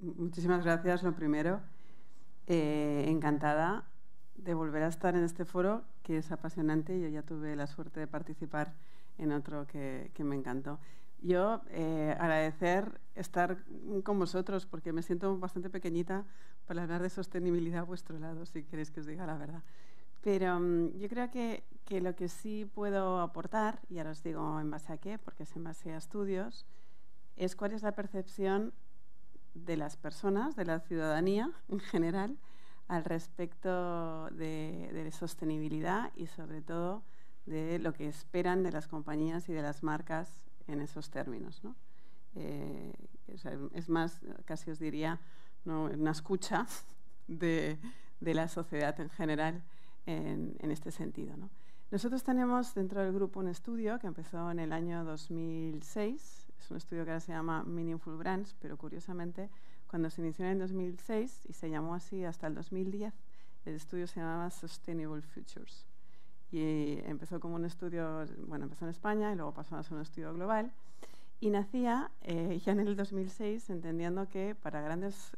Muchísimas gracias, lo primero. Encantada de volver a estar en este foro, que es apasionante. Yo ya tuve la suerte de participar en otro que me encantó. Yo agradecer estar con vosotros, porque me siento bastante pequeñita para hablar de sostenibilidad a vuestro lado, si queréis que os diga la verdad. Pero yo creo que lo que sí puedo aportar, y ahora os digo en base a qué, porque es en base a estudios, es cuál es la percepción de las personas, de la ciudadanía en general, al respecto de sostenibilidad y sobre todo de lo que esperan de las compañías y de las marcas en esos términos, ¿no? O sea, es más, casi os diría, ¿no?, una escucha de la sociedad en general en este sentido, ¿no? Nosotros tenemos dentro del grupo un estudio que empezó en el año 2006. Es un estudio que ahora se llama Meaningful Brands, pero curiosamente, cuando se inició en el 2006 y se llamó así hasta el 2010, el estudio se llamaba Sustainable Futures. Y empezó como un estudio, bueno, empezó en España y luego pasó a ser un estudio global. Y nacía ya en el 2006 entendiendo que para grandes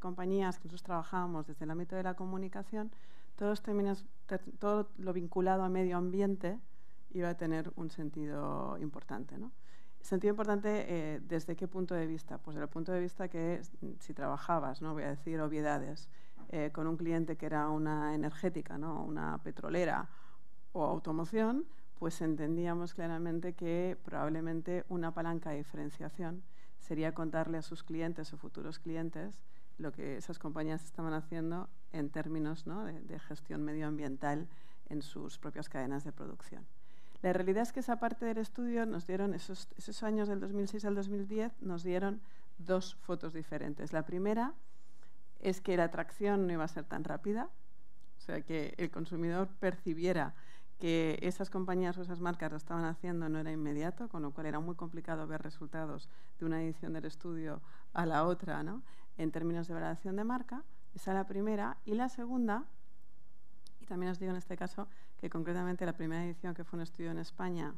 compañías que nosotros trabajábamos desde el ámbito de la comunicación, todo lo vinculado a medio ambiente iba a tener un sentido importante, ¿no? Sentido importante, ¿desde qué punto de vista? Pues desde el punto de vista que si trabajabas, no voy a decir obviedades, con un cliente que era una energética, ¿no?, una petrolera o automoción, pues entendíamos claramente que probablemente una palanca de diferenciación sería contarle a sus clientes o futuros clientes lo que esas compañías estaban haciendo en términos, ¿no?, de gestión medioambiental en sus propias cadenas de producción. La realidad es que esa parte del estudio nos dieron, esos años del 2006 al 2010, nos dieron dos fotos diferentes. La primera es que la atracción no iba a ser tan rápida, o sea, que el consumidor percibiera que esas compañías o esas marcas lo estaban haciendo no era inmediato, con lo cual era muy complicado ver resultados de una edición del estudio a la otra, ¿no?, en términos de valoración de marca. Esa es la primera. Y la segunda, y también os digo en este caso que concretamente la primera edición, que fue un estudio en España,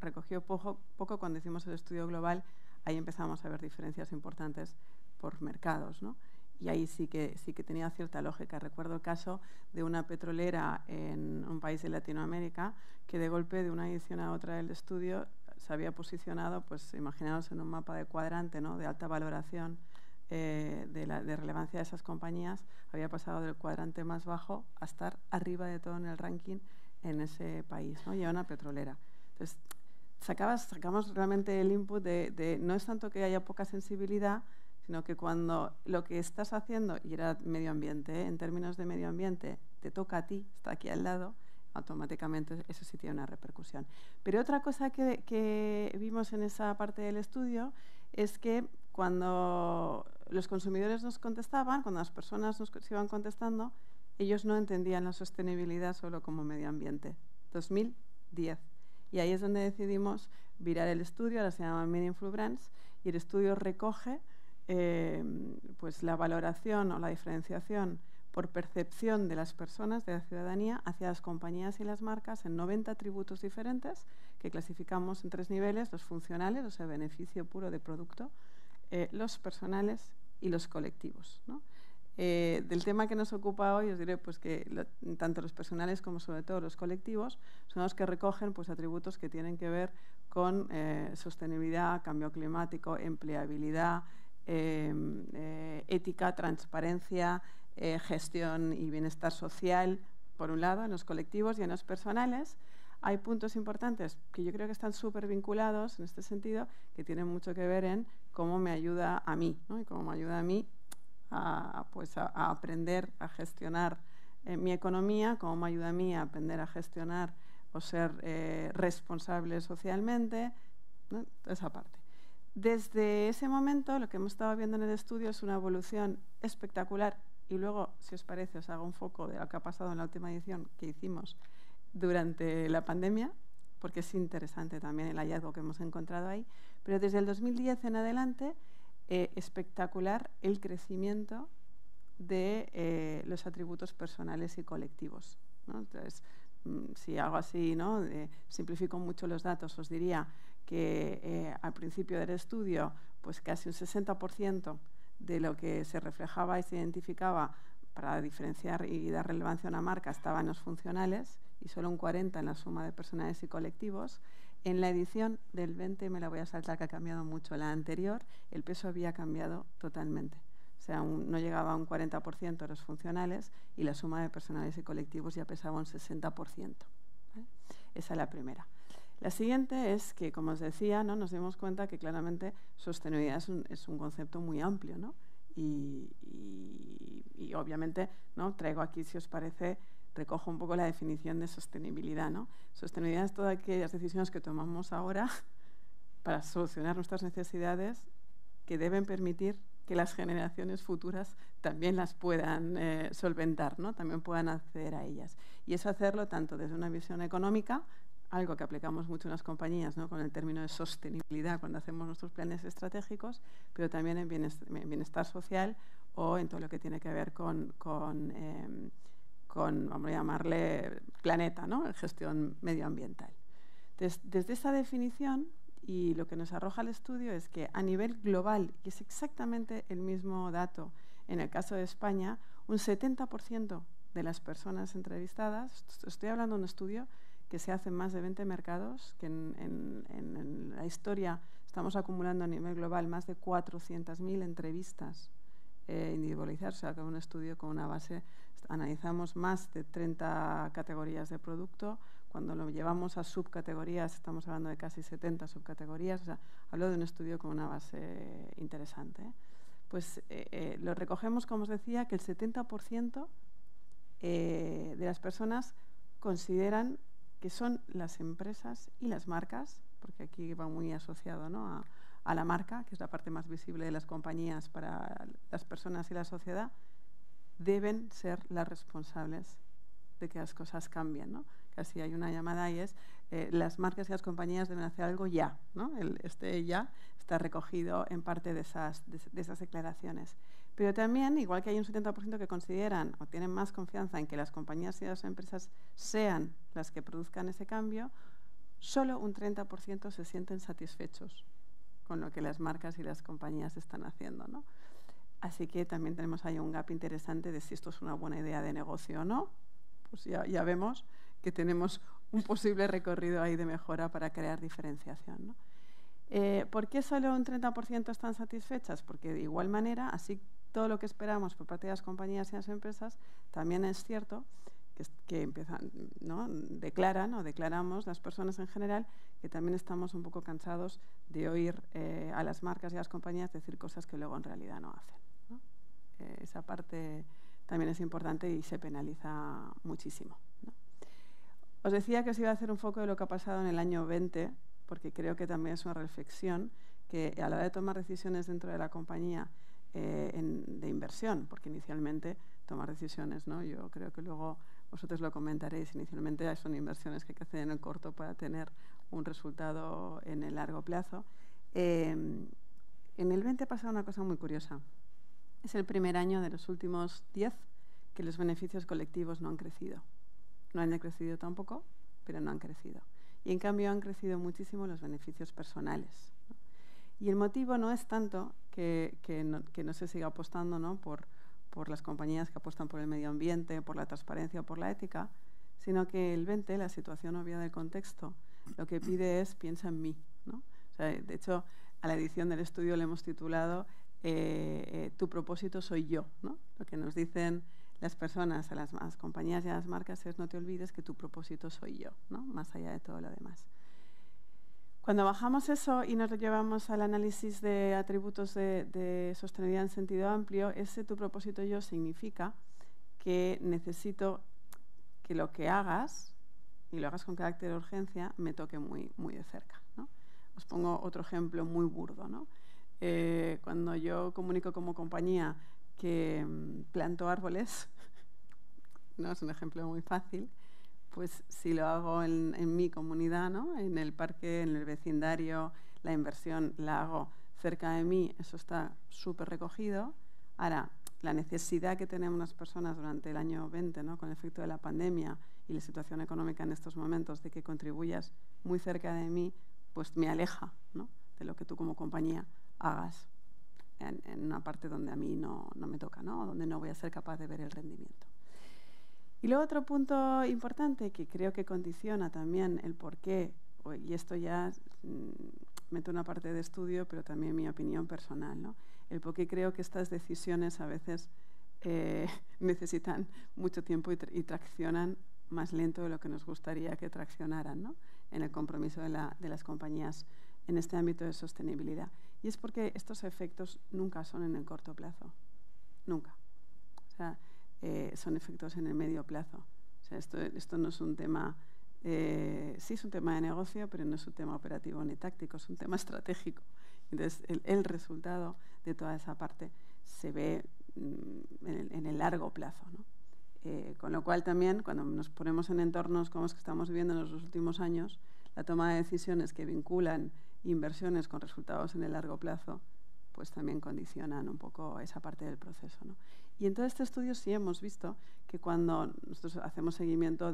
recogió poco cuando hicimos el estudio global. Ahí empezamos a ver diferencias importantes por mercados, ¿no? Y ahí sí que tenía cierta lógica. Recuerdo el caso de una petrolera en un país de Latinoamérica que de golpe de una edición a otra del estudio se había posicionado, pues imaginaos, en un mapa de cuadrante, ¿no?, de alta valoración de relevancia de esas compañías. Había pasado del cuadrante más bajo a estar arriba de todo en el ranking en ese país, ¿no? Y era una petrolera. Entonces, sacamos realmente el input de no es tanto que haya poca sensibilidad, sino que cuando lo que estás haciendo, y era medio ambiente, en términos de medio ambiente, te toca a ti, está aquí al lado, automáticamente eso sí tiene una repercusión. Pero otra cosa que vimos en esa parte del estudio es que cuando los consumidores nos contestaban, cuando las personas nos iban contestando, ellos no entendían la sostenibilidad solo como medio ambiente. 2010. Y ahí es donde decidimos virar el estudio, ahora se llama Meaningful Brands, y el estudio recoge pues la valoración o la diferenciación por percepción de las personas, de la ciudadanía, hacia las compañías y las marcas en 90 atributos diferentes que clasificamos en 3 niveles: los funcionales, o sea, beneficio puro de producto, los personales y los colectivos, ¿no? Del tema que nos ocupa hoy os diré pues que tanto los personales como sobre todo los colectivos son los que recogen pues atributos que tienen que ver con sostenibilidad, cambio climático, empleabilidad, ética, transparencia, gestión y bienestar social, por un lado, en los colectivos, y en los personales. Hay puntos importantes que yo creo que están súper vinculados en este sentido, que tienen mucho que ver en cómo me ayuda a mí, ¿no?, y cómo me ayuda a mí a aprender a gestionar mi economía, cómo me ayuda a mí a aprender a gestionar o ser responsable socialmente, ¿no?, esa parte. Desde ese momento, lo que hemos estado viendo en el estudio es una evolución espectacular. Y luego, si os parece, os hago un foco de lo que ha pasado en la última edición que hicimos durante la pandemia, porque es interesante también el hallazgo que hemos encontrado ahí. Pero desde el 2010 en adelante, espectacular el crecimiento de los atributos personales y colectivos, ¿no? Entonces, si hago así, ¿no?, simplifico mucho los datos, os diría que al principio del estudio pues casi un 60% de lo que se reflejaba y se identificaba para diferenciar y dar relevancia a una marca estaban los funcionales y solo un 40% en la suma de personales y colectivos. En la edición del 20, me la voy a saltar que ha cambiado mucho, la anterior, el peso había cambiado totalmente. O sea, no llegaba a un 40% los funcionales y la suma de personales y colectivos ya pesaba un 60%. ¿Vale? Esa es la primera. La siguiente es que, como os decía, ¿no? Nos dimos cuenta que claramente sostenibilidad es un concepto muy amplio, ¿no? Y obviamente, ¿no? Traigo aquí, si os parece, recojo un poco la definición de sostenibilidad, ¿no? Sostenibilidad es todas aquellas decisiones que tomamos ahora para solucionar nuestras necesidades que deben permitir que las generaciones futuras también las puedan solventar, ¿no? También puedan acceder a ellas. Y es hacerlo tanto desde una visión económica, algo que aplicamos mucho en las compañías, ¿no? Con el término de sostenibilidad cuando hacemos nuestros planes estratégicos, pero también en bienestar social o en todo lo que tiene que ver con vamos a llamarle, planeta, ¿no? En gestión medioambiental. Entonces, desde esa definición, y lo que nos arroja el estudio es que a nivel global, y es exactamente el mismo dato en el caso de España, un 70% de las personas entrevistadas, estoy hablando de un estudio que se hace en más de 20 mercados, que en la historia estamos acumulando a nivel global más de 400.000 entrevistas individualizadas, o sea, que un estudio con una base, analizamos más de 30 categorías de producto. Cuando lo llevamos a subcategorías, estamos hablando de casi 70 subcategorías. O sea, hablo de un estudio con una base interesante. Pues lo recogemos, como os decía, que el 70% de las personas consideran que son las empresas y las marcas, porque aquí va muy asociado, ¿no? a la marca, que es la parte más visible de las compañías para las personas y la sociedad, deben ser las responsables de que las cosas cambien, ¿no? Casi hay una llamada y es las marcas y las compañías deben hacer algo ya, ¿no? Este ya está recogido en parte de esas declaraciones. Pero también, igual que hay un 70% que consideran o tienen más confianza en que las compañías y las empresas sean las que produzcan ese cambio, solo un 30% se sienten satisfechos con lo que las marcas y las compañías están haciendo, ¿no? Así que también tenemos ahí un gap interesante de si esto es una buena idea de negocio o no. Pues ya vemos que tenemos un posible recorrido ahí de mejora para crear diferenciación, ¿no? ¿Por qué solo un 30% están satisfechas? Porque de igual manera, así todo lo que esperamos por parte de las compañías y las empresas, también es cierto que empiezan, ¿no? Declaramos las personas en general que también estamos un poco cansados de oír a las marcas y a las compañías decir cosas que luego en realidad no hacen, ¿no? Esa parte también es importante y se penaliza muchísimo, ¿no? Os decía que os iba a hacer un foco de lo que ha pasado en el año 20, porque creo que también es una reflexión que a la hora de tomar decisiones dentro de la compañía de inversión, porque inicialmente tomar decisiones, ¿no? Yo creo que luego vosotros lo comentaréis, inicialmente son inversiones que hay que hacer en el corto para tener un resultado en el largo plazo. En el 20 ha pasado una cosa muy curiosa. Es el primer año de los últimos 10 que los beneficios colectivos no han crecido. No han decrecido tampoco, pero no han crecido. Y en cambio han crecido muchísimo los beneficios personales, ¿no? Y el motivo no es tanto que no se siga apostando, ¿no? por las compañías que apuestan por el medio ambiente, por la transparencia o por la ética, sino que el 20, la situación obvia del contexto, lo que pide es piensa en mí, ¿no? O sea, de hecho, a la edición del estudio le hemos titulado Tu propósito soy yo, ¿no? Lo que nos dicen las personas, a las compañías y a las marcas es no te olvides que tu propósito soy yo, ¿no? Más allá de todo lo demás. Cuando bajamos eso y nos lo llevamos al análisis de atributos de sostenibilidad en sentido amplio, ese tu propósito yo significa que necesito que lo que hagas, y lo hagas con carácter de urgencia, me toque muy, muy de cerca, ¿no? Os pongo otro ejemplo muy burdo, ¿no? Cuando yo comunico como compañía que planto árboles, ¿no? Es un ejemplo muy fácil. Pues si lo hago en mi comunidad, ¿no? En el parque, en el vecindario, la inversión la hago cerca de mí, eso está súper recogido. Ahora, la necesidad que tenemos las personas durante el año 20, ¿no? Con el efecto de la pandemia y la situación económica en estos momentos, de que contribuyas muy cerca de mí, pues me aleja, ¿no? De lo que tú como compañía hagas en una parte donde a mí no me toca, ¿no? Donde no voy a ser capaz de ver el rendimiento. Y luego otro punto importante que creo que condiciona también el por qué, y esto ya meto una parte de estudio, pero también mi opinión personal, ¿no? El por qué creo que estas decisiones a veces necesitan mucho tiempo y traccionan más lento de lo que nos gustaría que traccionaran, ¿no? En el compromiso de las compañías en este ámbito de sostenibilidad. Y es porque estos efectos nunca son en el corto plazo, nunca. O sea, son efectos en el medio plazo. O sea, esto no es un tema, sí es un tema de negocio, pero no es un tema operativo ni táctico, es un tema estratégico. Entonces, el resultado de toda esa parte se ve en el largo plazo, ¿no? Con lo cual también, cuando nos ponemos en entornos como los que estamos viviendo en los últimos años, la toma de decisiones que vinculan inversiones con resultados en el largo plazo, pues también condicionan un poco esa parte del proceso, ¿no? Y en todo este estudio sí hemos visto que cuando nosotros hacemos seguimiento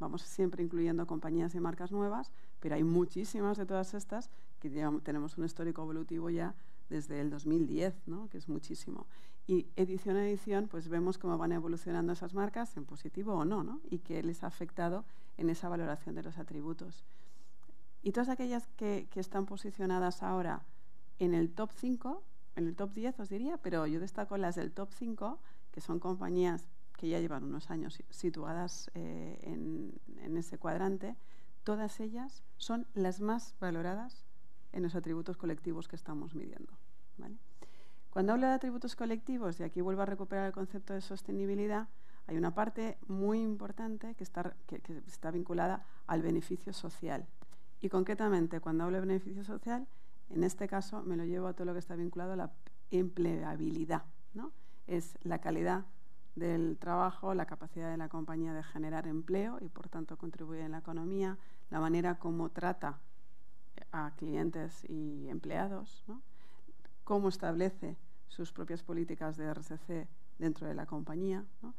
vamos siempre incluyendo compañías y marcas nuevas, pero hay muchísimas de todas estas que tenemos un histórico evolutivo ya desde el 2010, ¿no? Que es muchísimo. Y edición a edición, pues vemos cómo van evolucionando esas marcas, en positivo o no, ¿no? Y qué les ha afectado en esa valoración de los atributos. Y todas aquellas que están posicionadas ahora en el top 5, en el top 10 os diría, pero yo destaco las del top 5, que son compañías que ya llevan unos años situadas en ese cuadrante. Todas ellas son las más valoradas en los atributos colectivos que estamos midiendo, ¿vale? Cuando hablo de atributos colectivos, y aquí vuelvo a recuperar el concepto de sostenibilidad, hay una parte muy importante que está vinculada al beneficio social. Y concretamente, cuando hablo de beneficio social, en este caso me lo llevo a todo lo que está vinculado a la empleabilidad, ¿no? Es la calidad del trabajo, la capacidad de la compañía de generar empleo y, por tanto, contribuir en la economía, la manera como trata a clientes y empleados, ¿no? Cómo establece sus propias políticas de RSC dentro de la compañía, ¿no?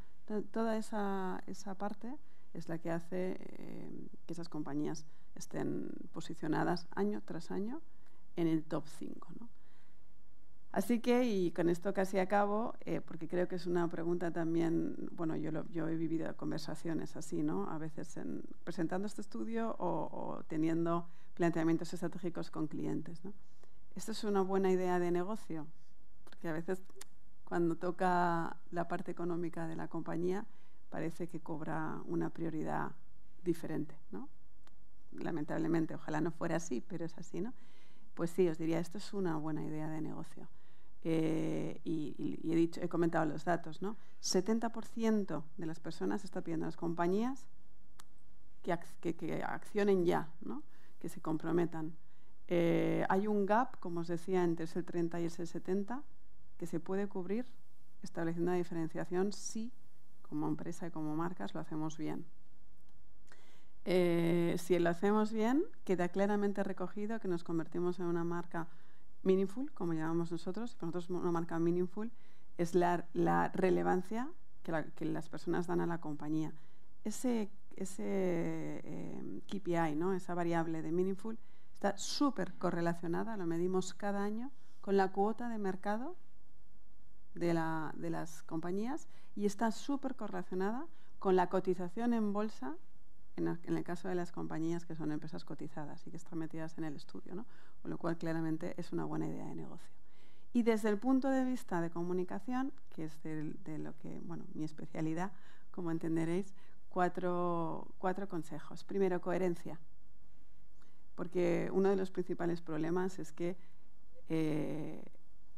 Toda esa parte es la que hace que esas compañías estén posicionadas año tras año en el top 5, ¿no? Así que, y con esto casi acabo, porque creo que es una pregunta también, bueno, yo he vivido conversaciones así, ¿no? A veces presentando este estudio o teniendo planteamientos estratégicos con clientes, ¿no? ¿Esto es una buena idea de negocio? Porque a veces cuando toca la parte económica de la compañía parece que cobra una prioridad diferente, ¿no? Lamentablemente, ojalá no fuera así, pero es así, ¿no? Pues sí, os diría, esto es una buena idea de negocio. Y he comentado los datos, ¿no? 70% de las personas está pidiendo a las compañías que accionen ya, ¿no? Que se comprometan. Hay un gap, como os decía, entre ese 30 y ese 70, que se puede cubrir estableciendo una diferenciación si, como empresa y como marcas, lo hacemos bien. Si lo hacemos bien, queda claramente recogido que nos convertimos en una marca meaningful, como llamamos nosotros. Para nosotros una marca meaningful es la relevancia que las personas dan a la compañía. Ese KPI, ¿no? Esa variable de meaningful, está súper correlacionada, lo medimos cada año, con la cuota de mercado de las compañías y está súper correlacionada con la cotización en bolsa en el caso de las compañías que son empresas cotizadas y que están metidas en el estudio, ¿no? Con lo cual claramente es una buena idea de negocio. Y desde el punto de vista de comunicación, que es de lo que, bueno, mi especialidad, como entenderéis, cuatro consejos. Primero, coherencia. Porque uno de los principales problemas es que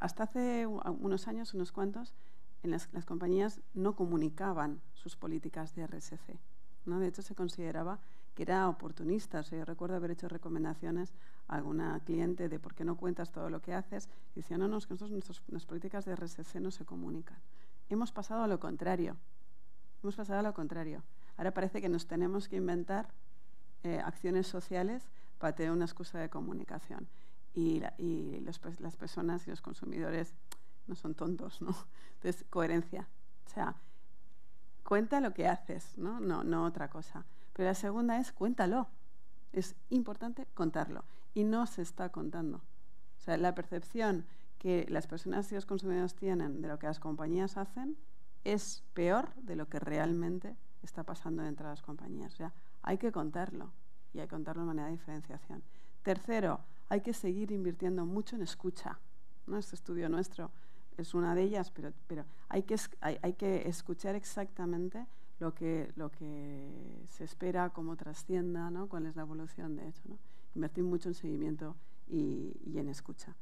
hasta hace unos años, unos cuantos, las compañías no comunicaban sus políticas de RSC, ¿no? De hecho, se consideraba que era oportunista. O sea, yo recuerdo haber hecho recomendaciones a alguna cliente de ¿por qué no cuentas todo lo que haces? Y decían, no, es que nuestras políticas de RSC no se comunican. Hemos pasado a lo contrario. Hemos pasado a lo contrario. Ahora parece que nos tenemos que inventar acciones sociales para tener una excusa de comunicación. Y las personas y los consumidores no son tontos, ¿no? Entonces, coherencia. O sea, cuenta lo que haces, ¿no? No otra cosa. Pero la segunda es cuéntalo. Es importante contarlo. Y no se está contando. O sea, la percepción que las personas y los consumidores tienen de lo que las compañías hacen es peor de lo que realmente está pasando dentro de las compañías. O sea, hay que contarlo y hay que contarlo de manera de diferenciación. Tercero, hay que seguir invirtiendo mucho en escucha, ¿no? Este estudio nuestro es una de ellas, pero hay que escuchar exactamente lo que se espera, cómo trascienda, ¿no? Cuál es la evolución de eso, ¿no? Invertir mucho en seguimiento y en escucha.